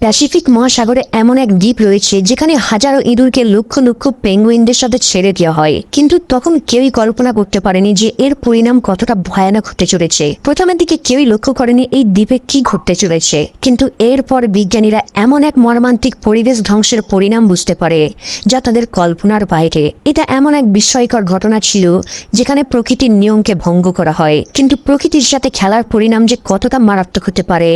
Pacific মহাসাগরে এমন এক দ্বীপ রয়েছে যেখানে হাজারো ইঁদুরকে লক্ষ লক্ষ পেঙ্গুইনদের সাথে ছেড়ে দেওয়া হয়, কিন্তু তখন কেউই কল্পনা করতে পারেনি যে এর পরিণাম কতটা ভয়ানক হতে চলেছে। প্রথমের দিকে কেউই লক্ষ্য করেনি এই দ্বীপে কি ঘটতে চলেছে, কিন্তু এরপর বিজ্ঞানীরা এমন এক মর্মান্তিক পরিবেশ ধ্বংসের পরিণাম বুঝতে পারে যা তাদের কল্পনার বাইরে। এটা এমন এক বিস্ময়কর ঘটনা ছিল যেখানে প্রকৃতির নিয়মকে ভঙ্গ করা হয়, কিন্তু প্রকৃতির সাথে খেলার পরিণাম যে কতটা মারাত্মক হতে পারে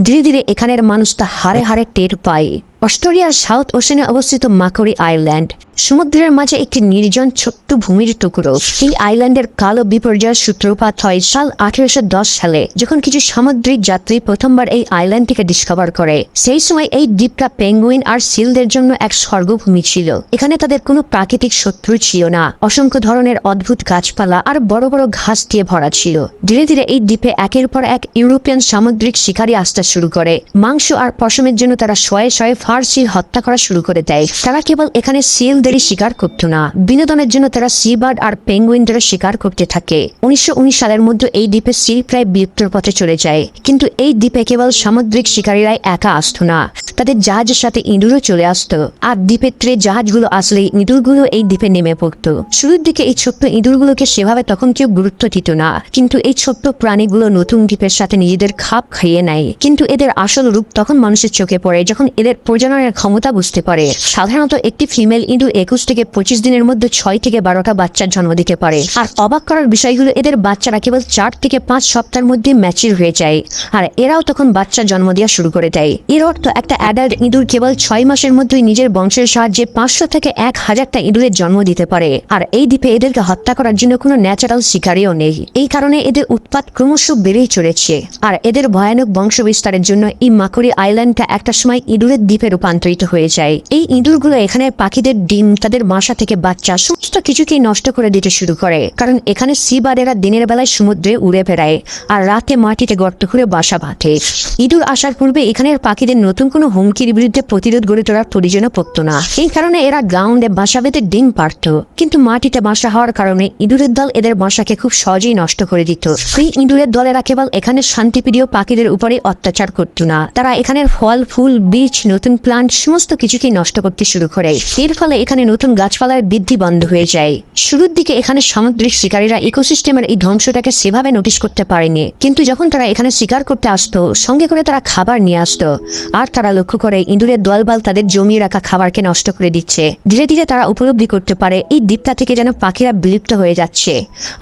ধীরে ধীরে এখানের মানুষ তা হারে হারে টের পায়। অস্ট্রেলিয়ার সাউথ ওশেনে অবস্থিত মাকোরি আইল্যান্ড সমুদ্রের মাঝে একটি নির্জন ছোট্ট ভূমির টুকরো। এই আইল্যান্ডের কালো বিপর্যয়ের সূত্রপাত হয় সাল 1810 সালে, যখন কিছু সামুদ্রিক যাত্রী প্রথমবার এই আইল্যান্ডটিকে ডিসকভার করে। সেই সময় এই দ্বীপটা পেঙ্গুইন আর সিলদের জন্য এক স্বর্গভূমি ছিল। এখানে তাদের কোনো প্রাকৃতিক শত্রু ছিল না, অসংখ্য ধরনের অদ্ভুত গাছপালা আর বড় বড় ঘাস দিয়ে ভরা ছিল। ধীরে ধীরে এই দ্বীপে একের পর এক ইউরোপিয়ান সামুদ্রিক শিকারী আসতে শুরু করে। মাংস আর পশমের জন্য তারা শয়ে শয়ে সিল হত্যা করা শুরু করে দেয়। তারা কেবল এখানে সিলদেরই শিকার করত না, বিনোদনের জন্য তারা সি বার্ড আর পেঙ্গুইনদেরও শিকার করতে থাকে। 1919 সালের মধ্যে এই দ্বীপে সিল প্রায় বিলুপ্তর পথে চলে যায়, কিন্তু এই দ্বীপে কেবল সামুদ্রিক শিকারীরাই একা আসতো না, তাদের জাহাজের সাথে ইঁদুরও চলে আসতো। আর দ্বীপের ত্রে জাহাজগুলো আসলে ইঁদুরগুলো এই দ্বীপে নেমে পড়তো। শুরুর দিকে এই ছোট্ট ইঁদুরগুলোকে সেভাবে তখন কেউ গুরুত্ব দিত না, কিন্তু এই ছোট্ট প্রাণীগুলো নতুন দ্বীপের সাথে নিজেদের খাপ খাইয়ে নেয়। কিন্তু এদের আসল রূপ তখন মানুষের চোখে পড়ে যখন এদের প্রজননের ক্ষমতা বুঝতে পারে। সাধারণত একটি ফিমেল ইঁদুর 21 থেকে 25 দিনের মধ্যে 6 থেকে 12টা বাচ্চার জন্ম দিতে পারে। আর অবাক করার বিষয়গুলো এদের বাচ্চারা কেবল 4 থেকে 5 সপ্তাহের মধ্যে ম্যাচিউর হয়ে যায়, আর এরাও তখন বাচ্চা জন্ম দেওয়া শুরু করে দেয়। এর অর্থ একটা অ্যাডাল্ট ইঁদুর কেবল 6 মাসের মধ্যেই নিজের বংশের সাহায্যে 500 থেকে 1000টা ইঁদুরের জন্ম দিতে পারে। আর এই দ্বীপে এদেরকে হত্যা করার জন্য কোনো ন্যাচারাল শিকারীও নেই। এই কারণে এদের উৎপাত ক্রমশ বেড়েই চলেছে। আর এদের ভয়ানক বংশ বিস্তারের জন্য এই মাকোরি আইল্যান্ডটা একটা সময় ইঁদুরের দ্বীপে রূপান্তরিত হয়ে যায়। এই ইঁদুরগুলো এখানে পাখিদের ডিম, তাদের বাসা থেকে বাচ্চা সমস্ত কিছুকেই নষ্ট করে দিতে শুরু করে, কারণ এখানে সি বার্ডেরা দিনের বেলায় সমুদ্রে উড়ে বেড়ায় আর রাতে মাটিতে গর্ত করে বাসা বাঁধে। ইঁদুর আসার পূর্বে এখানের পাখিদের নতুন কোনো হুমকির বিরুদ্ধে প্রতিরোধ গড়ে তোলার প্রয়োজনও পড়তো না। এই কারণে এরা গ্রাউন্ডে বাসা বেঁধে ডিম পারত, কিন্তু মাটিতে বাসা হওয়ার কারণে ইঁদুরের দল এদের বাসাকে খুব সহজেই নষ্ট করে দিত। এই ইঁদুরের দলেরা কেবল এখানে শান্তিপ্রিয় পাখিদের উপরে অত্যাচার করতো না, তারা এখানের ফল, ফুল, বীজ, নতুন প্লান্ট সমস্ত কিছুকেই নষ্ট করতে শুরু করে। এর ফলে এখানে নতুন গাছপালার বৃদ্ধি বন্ধ হয়ে যায়। শুরুর দিকে এখানে সামুদ্রিক শিকারীরা ইকোসিস্টেমের এই ধ্বংসটাকে সেভাবে নোটিশ করতে পারেনি, কিন্তু যখন তারা এখানে শিকার করতে আসতো সঙ্গে করে তারা খাবার নিয়ে আসতো, আর তারা লক্ষ্য করে ইঁদুরের দলবল তাদের জমিয়ে রাখা খাবারকে নষ্ট করে দিচ্ছে। ধীরে ধীরে তারা উপলব্ধি করতে পারে এই দ্বীপটা থেকে যেন পাখিরা বিলুপ্ত হয়ে যাচ্ছে,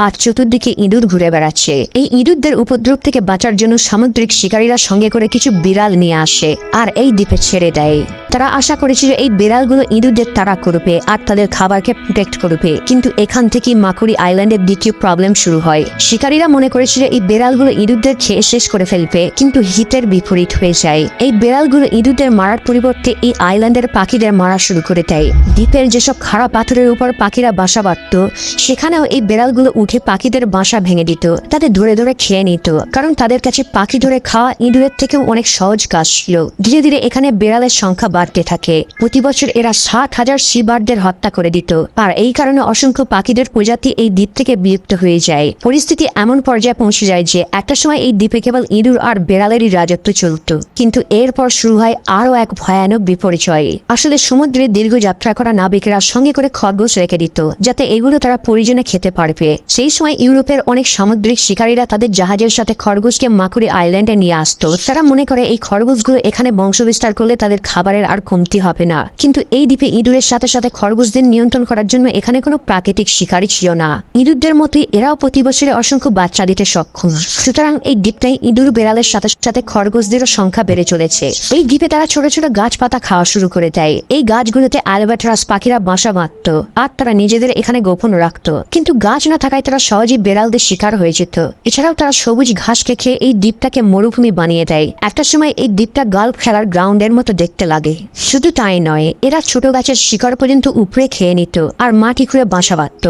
আর চতুর্দিকে ইঁদুর ঘুরে বেড়াচ্ছে। এই ইঁদুরদের উপদ্রব থেকে বাঁচার জন্য সামুদ্রিক শিকারীরা সঙ্গে করে কিছু বিড়াল নিয়ে আসে আর এই দ্বীপে ছেড়ে দেয়। তারা আশা করেছিল এই বিড়ালগুলো ইঁদুরদের তাড়া করবে আর তাদের খাবারকে প্রোটেক্ট করবে, কিন্তু এখান থেকেই মাকোরি আইল্যান্ডের দ্বিতীয় প্রবলেম শুরু হয়। শিকারীরা মনে করেছিল এই বিড়ালগুলো ইঁদুরদের খেয়ে শেষ করে ফেলবে, কিন্তু হিতের বিপরীত হয়ে যায়। এই বিড়ালগুলো ইঁদুরদের মারার পরিবর্তে এই আইল্যান্ডের পাখিদের মারা শুরু করে দেয়। দ্বীপের যেসব খাড়া পাথরের উপর পাখিরা বাসা বাঁধত সেখানেও এই বিড়ালগুলো উঠে পাখিদের বাসা ভেঙে দিত, তাদের ধরে ধরে খেয়ে নিত, কারণ তাদের কাছে পাখি ধরে খাওয়া ইঁদুরের থেকেও অনেক সহজ কাজ ছিল। ধীরে ধীরে এখানে বিড়ালের সংখ্যা বাড়তে থাকে। প্রতি বছর এরা 60,000 সি বার্ডদের হত্যা করে দিত, আর এই কারণে অসংখ্য পাখিদের প্রজাতি এই দ্বীপ থেকে বিলুপ্ত হয়ে যায়। পরিস্থিতি এমন পর্যায়ে পৌঁছে যায় যে একটা সময় এই দ্বীপে কেবল ইঁদুর আর বিড়ালেরই রাজত্ব চলত, কিন্তু এরপর শুরু হয় আরো এক ভয়ানক বিপর্যয়। আসলে সমুদ্রে দীর্ঘ যাত্রা করা নাবিকেরা সঙ্গে করে খরগোশ রেখে দিত, যাতে এগুলো তারা প্রয়োজনে খেতে পারবে। সেই সময় ইউরোপের অনেক সামুদ্রিক শিকারীরা তাদের জাহাজের সাথে খরগোশকে মাকোরি আইল্যান্ডে নিয়ে আসতো। তারা মনে করে এই খরগোশগুলো এখানে বংশবিস্তার করলে তাদের খাবারের আর কমতি হবে না, কিন্তু এই দ্বীপে ইঁদুরের সাথে সাথে খরগোশদের নিয়ন্ত্রণ করার জন্য এখানে কোনো প্রাকৃতিক শিকারী ছিল না। ইঁদুরদের মতোই এরাও প্রতি বছরে অসংখ্য বাচ্চা দিতে সক্ষম। সুতরাং এই দ্বীপটাই ইঁদুর বিড়ালের সাথে সাথে খরগোশদেরও সংখ্যা বেড়ে চলেছে। এই দ্বীপে তারা ছোট ছোট গাছপাতা খাওয়া শুরু করে দেয়। এই গাছগুলোতে অ্যালবাট্রাস পাখিরা বাসা বাঁধত আর তারা নিজেদের এখানে গোপন রাখত, কিন্তু গাছ না থাকায় তারা সহজেই বিড়ালদের শিকার হয়ে যেত। এছাড়াও তারা সবুজ ঘাসকে খেয়ে এই দ্বীপটাকে মরুভূমি বানিয়ে দেয়। একটা সময় এই দ্বীপটা গল্ফ খেলার গ্রাউন্ডের মতো দেখতে লাগে। শুধু তাই নয়, এরা ছোট গাছের শিকড় পর্যন্ত উপড়ে খেয়ে নিত আর মাটি খুঁড়ে বাসা বাঁধত।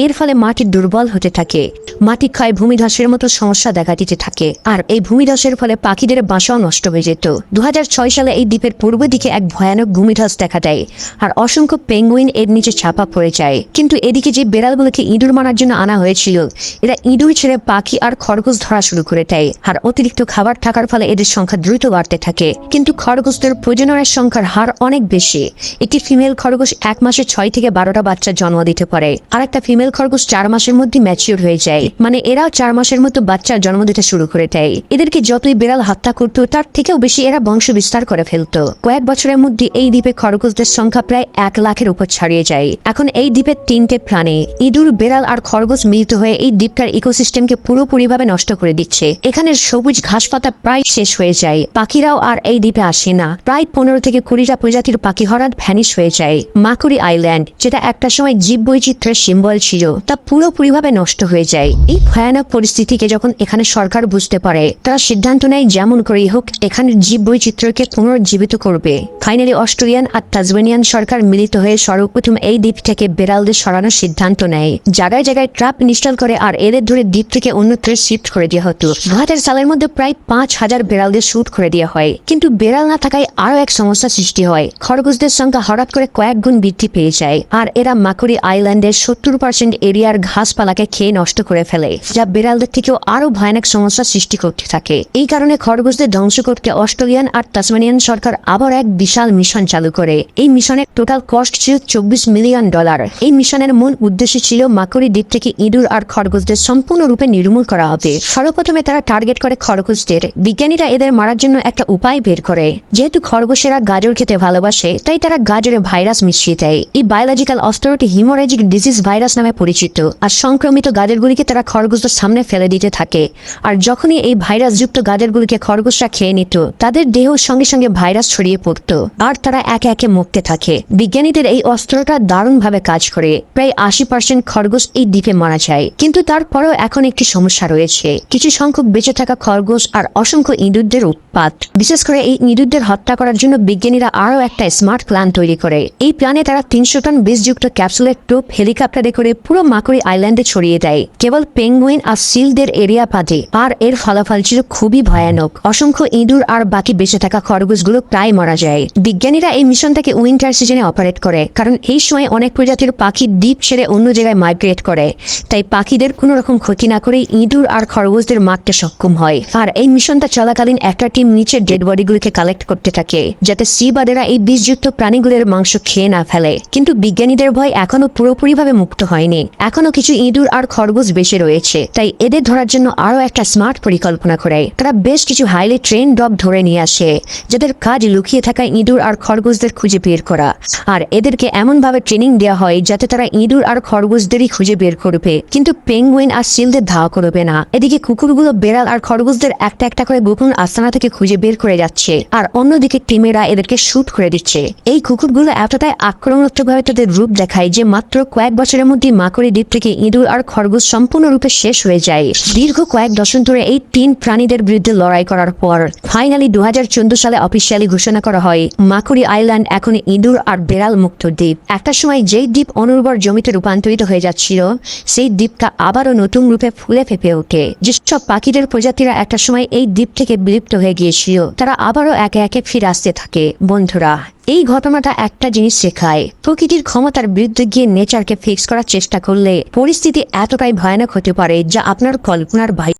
এর ফলে মাটি দুর্বল হতে থাকে, মাটি ক্ষয়, ভূমিধসের মতো সমস্যা দেখা দিতে থাকে, আর এই ভূমিধসের ফলে পাখিদের বাসাও নষ্ট হয়ে যেত। 2006 সালে এই দ্বীপের পূর্ব দিকে এক ভয়ানক ভূমিধস দেখা দেয় আর অসংখ্য পেঙ্গুইন এর নিচে চাপা পড়ে যায়। কিন্তু এদিকে যে বিড়ালগুলোকে ইঁদুর মারার জন্য আনা হয়েছিল, এরা ইঁদুর ছেড়ে পাখি আর খরগোশ ধরা শুরু করে দেয়। আর অতিরিক্ত খাবার থাকার ফলে এদের সংখ্যা দ্রুত বাড়তে থাকে। কিন্তু খরগোশদের প্রজননের সংখ্যার হার অনেক বেশি। একটি ফিমেল খরগোশ এক মাসে 6 থেকে 12টা বাচ্চা জন্ম দিতে পারে, আর একটা ফিমেল খরগোশ 4 মাসের মধ্যে ম্যাচিউর হয়ে যায়। মানে এরাও 4 মাসের মতো বাচ্চা জন্ম দিতে শুরু করে দেয়। এদেরকে যতই বিড়াল হত্যা করতো তার থেকেও বেশি এরা বংশ বিস্তার করে ফেলতো। কয়েক বছরের মধ্যে এই দ্বীপে খরগোশদের সংখ্যা প্রায় 1 লাখের উপর ছাড়িয়ে যায়। এখন এই দ্বীপের 3টে প্রাণী ইঁদুর, বিড়াল আর খরগোশ মিলিত হয়ে এই দ্বীপটার ইকোসিস্টেমকে পুরোপুরিভাবে নষ্ট করে দিচ্ছে। এখানের সবুজ ঘাসপাতা প্রায় শেষ হয়ে যায়। পাখিরাও আর এই দ্বীপে আসে না। প্রায় 15 থেকে 20টা প্রজাতির পাখি হঠাৎ ভ্যানিশ হয়ে যায়। মাকুরি আইল্যান্ড, যেটা একটা সময় জীববৈচিত্র্যের সিম্বল ছিল, তা পুরোপুরিভাবে নষ্ট হয়ে যায়। এই ভয়ানক পরিস্থিতিকে যখন এখানে সরকার বুঝতে পারে, তারা সিদ্ধান্ত নেয় যেমন করেই হোক এখানের জীববৈচিত্র্যকে পুনর্জীবিত করবে। ফাইনালি অস্ট্রেলিয়ান আর তাজমানিয়ান সরকার মিলিত হয়ে সর্বপ্রথম এই দ্বীপ থেকে বিড়ালদের সরানোর সিদ্ধান্ত নেয়। জায়গায় জায়গায় ট্র্যাপ ইনস্টল করে আর এদের ধরে দ্বীপ থেকে অন্যত্র শিফট করে দেওয়া হতো। 2000 সালের মধ্যে প্রায় 5000 বিড়ালদের শুট করে দেওয়া হয়। কিন্তু বিড়াল না থাকায় আরো এক সমস্যা সৃষ্টি হয়। খরগোশদের সংখ্যা হঠাৎ করে কয়েক গুণ বৃদ্ধি পেয়ে যায়, আর এরা মাকুরি আইল্যান্ডের 70% এরিয়ার ঘাসপালাকে খেয়ে নষ্ট করে ফেলে, যা বিড়ালদের থেকেও আরো ভয়ানক সমস্যা সৃষ্টি করতে থাকে। এই কারণে খরগোশদের ধ্বংস করতে অস্ট্রেলিয়ান আর তাসমানিয়ান সরকার আবার এক বিশাল মিশন চালু করে। এই মিশনের টোটাল কস্ট ছিল $24 মিলিয়ন। এই মিশনের মূল উদ্দেশ্য ছিল মাকুরি দ্বীপ থেকে ইঁদুর আর খরগোশদের সম্পূর্ণরূপে নির্মূল করা হবে। সর্বপ্রথমে তারা টার্গেট করে খরগোশদের। বিজ্ঞানীরা এদের মারার জন্য একটা উপায় বের করে। যেহেতু খরগোশেরা গাজর খেতে ভালোবাসে, তাই তারা গাজরে ভাইরাস মিশিয়ে দেয়। এই বায়োলজিক্যাল অস্ত্রটি হিমোরেজিক ডিজিজ ভাইরাস নামে পরিচিত, আর সংক্রমিত গাজরগুলিকে তারা খরগোশদের সামনে ফেলে দিতে থাকে। আর যখনই এই ভাইরাসযুক্ত গাজরগুলিকে খরগোশরা খেয়ে নিত, তাদের দেহ সঙ্গে সঙ্গে ভাইরাস ছড়িয়ে পড়ত, আর তারা একে একে মরতে থাকে। বিজ্ঞানীদের এই অস্ত্রটা দারুণভাবে কাজ করে। প্রায় 80% খরগোশ এই দ্বীপে মারা যায়। কিন্তু তারপরেও এখন একটি সমস্যা রয়েছে। কিছু সংখ্যক বেঁচে থাকা খরগোশ আর অসংখ্য ইঁদুরদের উৎপাত। বিশেষ করে এই ইঁদুরদের হত্যা করার জন্য বিজ্ঞানীরা আরো একটা স্মার্ট প্ল্যান তৈরি করে। এই প্ল্যানে তারা 300 টন বিষযুক্ত ক্যাপসুলের টোপ হেলিকপ্টারে করে পুরো মাকুরি আইল্যান্ডে ছড়িয়ে দেয়, কেবল পেঙ্গুইন আর সিলদের এরিয়া বাদে। আর এর ফলাফল ছিল খুবই ভয়ানক। অসংখ্য ইঁদুর আর বাকি বেঁচে থাকা খরগোশগুলো প্রায় মারা যায়। বিজ্ঞানীরা এই মিশনটাকে উইন্টার সিজনে অপারেট করে, কারণ এই সময় অনেক প্রজাতির পাখি দ্বীপ ছেড়ে অন্য জায়গায় মাইগ্রেট করে। তাই পাখিদের কোনো রকম ক্ষতি না করে ইঁদুর আর খরগোশদের মারতে সক্ষম হয়। আর এই মিশনটা চলাকালীন একটা টিম নিচে ডেড বডিগুলোকে কালেক্ট করতে থাকে, যাতে সীবাদেরা এই বিষযুক্ত প্রাণীগুলোর মাংস খেয়ে না ফেলে। কিন্তু বিজ্ঞানীদের ভয় এখনো পুরোপুরিভাবে মুক্ত হয়নি। এখনো কিছু ইঁদুর আর খরগোশ বেঁচে রয়েছে। তাই এদের ধরার জন্য আরো একটা স্মার্ট পরিকল্পনা করে তারা বেশ কিছু হাইলি ট্রেন ডগ ধরে নিয়ে আসে, যাদের কাজ লুকিয়ে থাকা ইঁদুর আর খরগোশদের খুঁজে বের করা। আর এদেরকে এমন ভাবে ট্রেনিং দেওয়া হয় যাতে তারা ইঁদুর আর খরগোশদেরই খুঁজে বের করবে, কিন্তু পেঙ্গুইন আর সিলদের ধাওয়া করবে না। এদিকে কুকুরগুলো বেড়াল আর খরগোশদের একটা একটা করে গোপন আস্তানা থেকে খুঁজে বের করে যাচ্ছে, আর অন্যদিকে টিমেরা এদেরকে শুট করে দিচ্ছে। এই কুকুরগুলো এতটাই আক্রমণাত্মকভাবে তাদের রূপ দেখায় যে মাত্র কয়েক বছরের মধ্যে মাকুরি দ্বীপ থেকে ইঁদুর আর খরগোশ সম্পূর্ণরূপে শেষ হয়ে যায়। দীর্ঘ কয়েক দশক ধরে এই 3 প্রাণীদের বিরুদ্ধে লড়াই করার পর ফাইনালি 2014 সালে অফিসিয়ালি ঘোষণা করা হয় মাকুরি আইল্যান্ড এখন ইঁদুর আর বেড়াল মুক্ত দ্বীপ। একটা সময় যেই দ্বীপ অনুর্বর জমিতে রূপান্তরিত হয়ে যাচ্ছিল, সেই দ্বীপটা আবারও নতুন রূপে ফুলে ফেঁপে ওঠে। যেসব পাখিদের প্রজাতিরা একটা সময় এই দ্বীপ থেকে বিলুপ্ত হয়ে গিয়েছিল, তারা আবারও একে একে ফিরে আসতে থাকে। বন্ধুরা, এই ঘটনাটা একটা জিনিস শেখায়, প্রকৃতির ক্ষমতার বিরুদ্ধে গিয়ে নেচারকে ফিক্স করার চেষ্টা করলে পরিস্থিতি এতটাই ভয়ানক হতে পারে যা আপনার কল্পনার বাইরে।